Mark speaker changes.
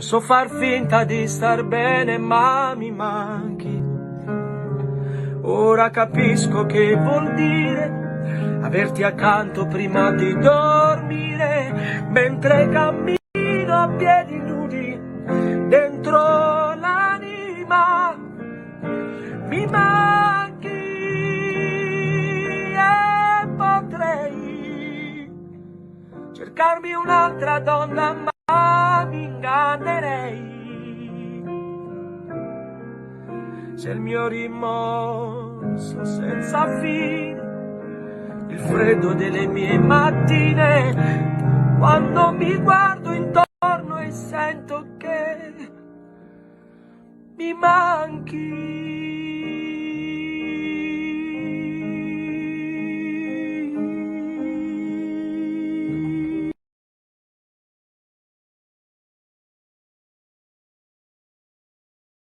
Speaker 1: Posso far finta di star bene, ma mi manchi. Ora capisco che vuol dire averti accanto prima di dormire, mentre cammino a piedi nudi dentro l'anima. Mi manchi e potrei cercarmi un'altra donna, ma mi ingannerei se il mio rimorso senza fine, il freddo delle mie mattine, quando mi guardo intorno e sento che mi manchi.